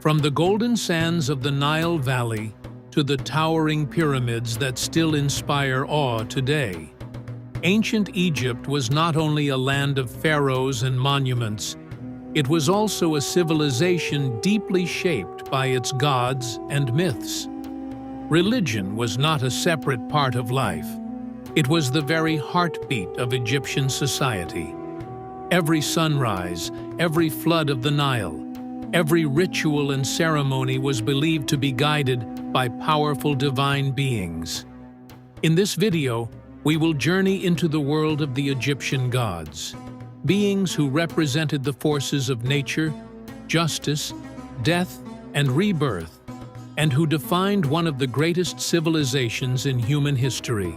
From the golden sands of the Nile Valley to the towering pyramids that still inspire awe today, ancient Egypt was not only a land of pharaohs and monuments, it was also a civilization deeply shaped by its gods and myths. Religion was not a separate part of life. It was the very heartbeat of Egyptian society. Every sunrise, every flood of the Nile, every ritual and ceremony was believed to be guided by powerful divine beings. In this video, we will journey into the world of the Egyptian gods, beings who represented the forces of nature, justice, death, and rebirth, and who defined one of the greatest civilizations in human history.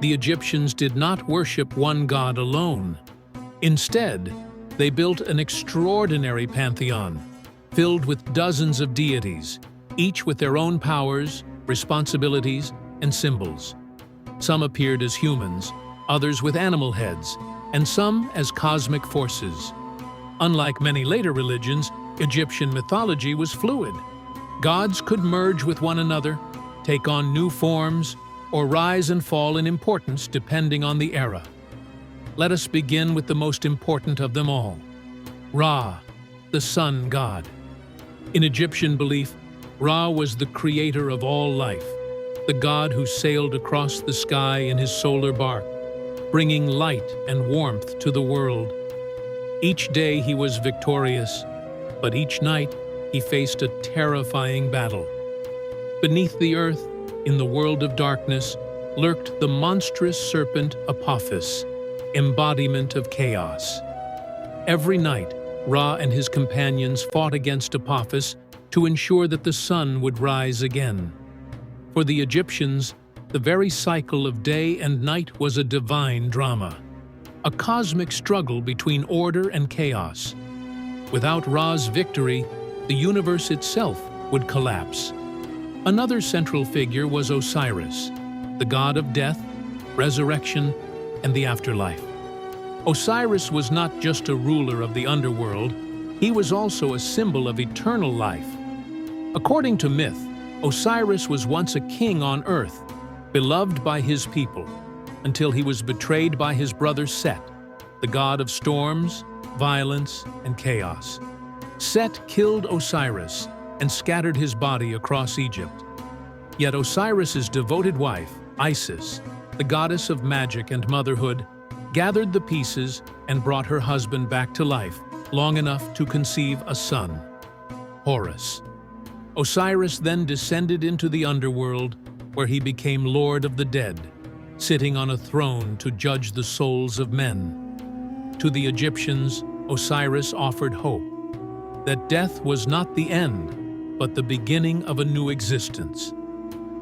The Egyptians did not worship one god alone. Instead, they built an extraordinary pantheon, filled with dozens of deities, each with their own powers, responsibilities, and symbols. Some appeared as humans, others with animal heads, and some as cosmic forces. Unlike many later religions, Egyptian mythology was fluid. Gods could merge with one another, take on new forms, or rise and fall in importance depending on the era. Let us begin with the most important of them all, Ra, the sun god. In Egyptian belief, Ra was the creator of all life, the god who sailed across the sky in his solar bark, bringing light and warmth to the world. Each day he was victorious, but each night he faced a terrifying battle. Beneath the earth, in the world of darkness, lurked the monstrous serpent Apophis, embodiment of chaos. Every night, Ra and his companions fought against Apophis to ensure that the sun would rise again. For the Egyptians, the very cycle of day and night was a divine drama, a cosmic struggle between order and chaos. Without Ra's victory, the universe itself would collapse. Another central figure was Osiris, the god of death, resurrection, and the afterlife. Osiris was not just a ruler of the underworld, he was also a symbol of eternal life. According to myth, Osiris was once a king on earth, beloved by his people, until he was betrayed by his brother Set, the god of storms, violence, and chaos. Set killed Osiris and scattered his body across Egypt. Yet Osiris's devoted wife, Isis, the goddess of magic and motherhood, gathered the pieces and brought her husband back to life long enough to conceive a son, Horus. Osiris then descended into the underworld, where he became Lord of the Dead, sitting on a throne to judge the souls of men. To the Egyptians, Osiris offered hope that death was not the end, but the beginning of a new existence.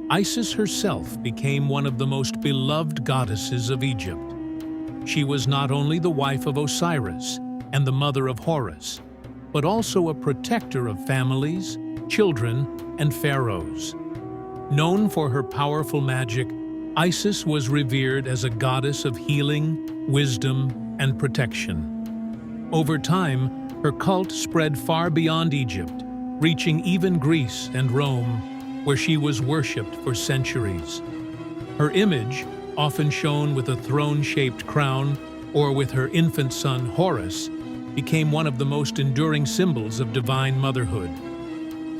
Isis herself became one of the most beloved goddesses of Egypt. She was not only the wife of Osiris and the mother of Horus, but also a protector of families, children, and pharaohs. Known for her powerful magic, Isis was revered as a goddess of healing, wisdom, and protection. Over time, her cult spread far beyond Egypt, reaching even Greece and Rome, where she was worshipped for centuries. Her image, often shown with a throne-shaped crown or with her infant son Horus, became one of the most enduring symbols of divine motherhood.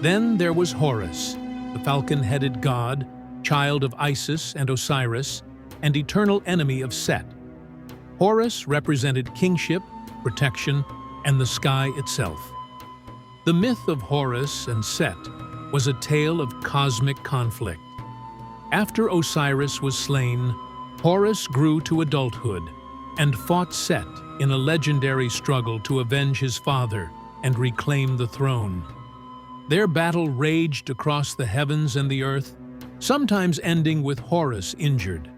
Then there was Horus, the falcon-headed god, child of Isis and Osiris, and eternal enemy of Set. Horus represented kingship, protection, and the sky itself. The myth of Horus and Set was a tale of cosmic conflict. After Osiris was slain, Horus grew to adulthood and fought Set in a legendary struggle to avenge his father and reclaim the throne. Their battle raged across the heavens and the earth, sometimes ending with Horus injured,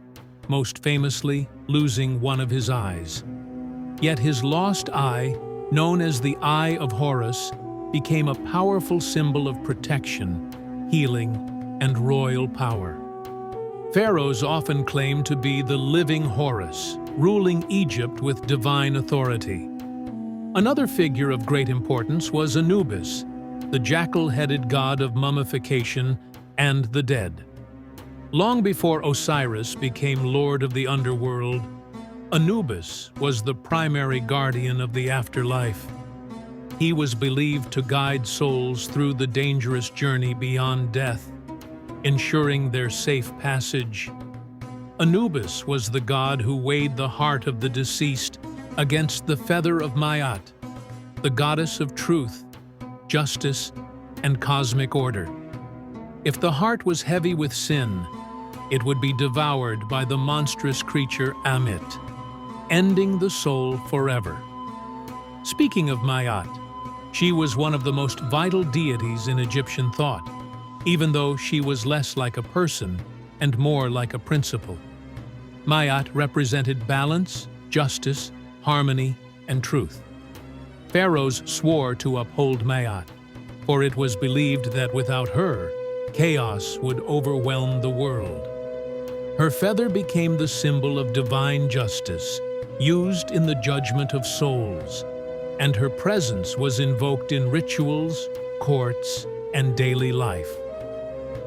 most famously losing one of his eyes. Yet his lost eye, known as the Eye of Horus, became a powerful symbol of protection, healing, and royal power. Pharaohs often claimed to be the living Horus, ruling Egypt with divine authority. Another figure of great importance was Anubis, the jackal-headed god of mummification and the dead. Long before Osiris became lord of the underworld, Anubis was the primary guardian of the afterlife. He was believed to guide souls through the dangerous journey beyond death, ensuring their safe passage. Anubis was the god who weighed the heart of the deceased against the feather of Ma'at, the goddess of truth, justice, and cosmic order. If the heart was heavy with sin, it would be devoured by the monstrous creature Amit, ending the soul forever. Speaking of Ma'at, she was one of the most vital deities in Egyptian thought, even though she was less like a person and more like a principle. Ma'at represented balance, justice, harmony, and truth. Pharaohs swore to uphold Ma'at, for it was believed that without her, chaos would overwhelm the world. Her feather became the symbol of divine justice, used in the judgment of souls, and her presence was invoked in rituals, courts, and daily life.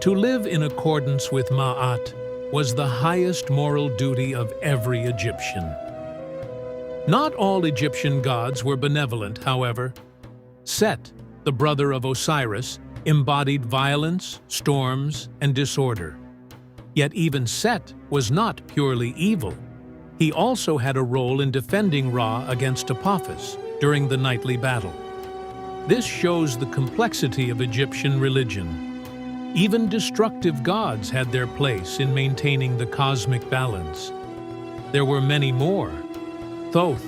To live in accordance with Ma'at was the highest moral duty of every Egyptian. Not all Egyptian gods were benevolent, however. Set, the brother of Osiris, embodied violence, storms, and disorder. Yet even Set was not purely evil. He also had a role in defending Ra against Apophis during the nightly battle. This shows the complexity of Egyptian religion. Even destructive gods had their place in maintaining the cosmic balance. There were many more. Thoth,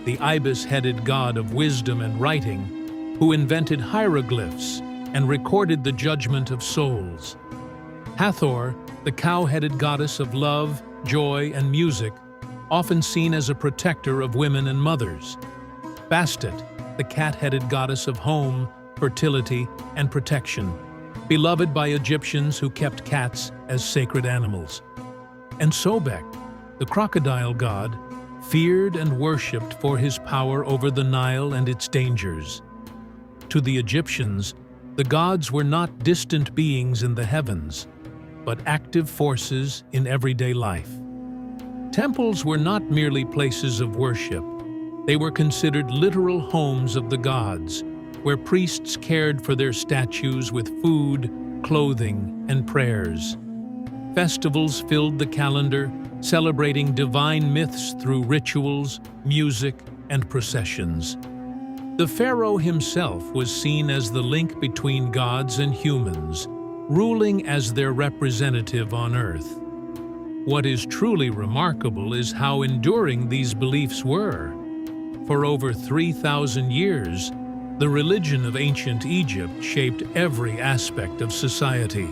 the ibis-headed god of wisdom and writing, who invented hieroglyphs and recorded the judgment of souls. Hathor, the cow-headed goddess of love, joy, and music, often seen as a protector of women and mothers. Bastet, the cat-headed goddess of home, fertility, and protection, beloved by Egyptians who kept cats as sacred animals. And Sobek, the crocodile god, feared and worshipped for his power over the Nile and its dangers. To the Egyptians, the gods were not distant beings in the heavens, but active forces in everyday life. Temples were not merely places of worship. They were considered literal homes of the gods, where priests cared for their statues with food, clothing, and prayers. Festivals filled the calendar, celebrating divine myths through rituals, music, and processions. The pharaoh himself was seen as the link between gods and humans, ruling as their representative on earth. What is truly remarkable is how enduring these beliefs were. For over 3,000 years, the religion of ancient Egypt shaped every aspect of society,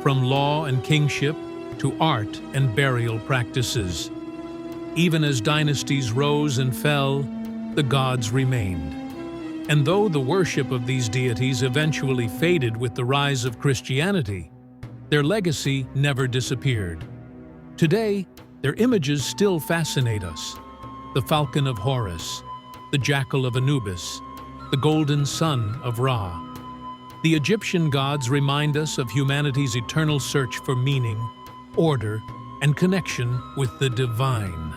from law and kingship to art and burial practices. Even as dynasties rose and fell, the gods remained. And though the worship of these deities eventually faded with the rise of Christianity, their legacy never disappeared. Today, their images still fascinate us. The falcon of Horus, the jackal of Anubis, the golden sun of Ra. The Egyptian gods remind us of humanity's eternal search for meaning, order, and connection with the divine.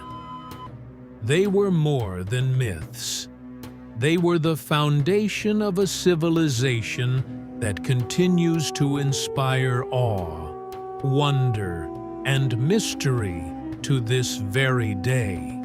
They were more than myths. They were the foundation of a civilization that continues to inspire awe, wonder, and mystery to this very day.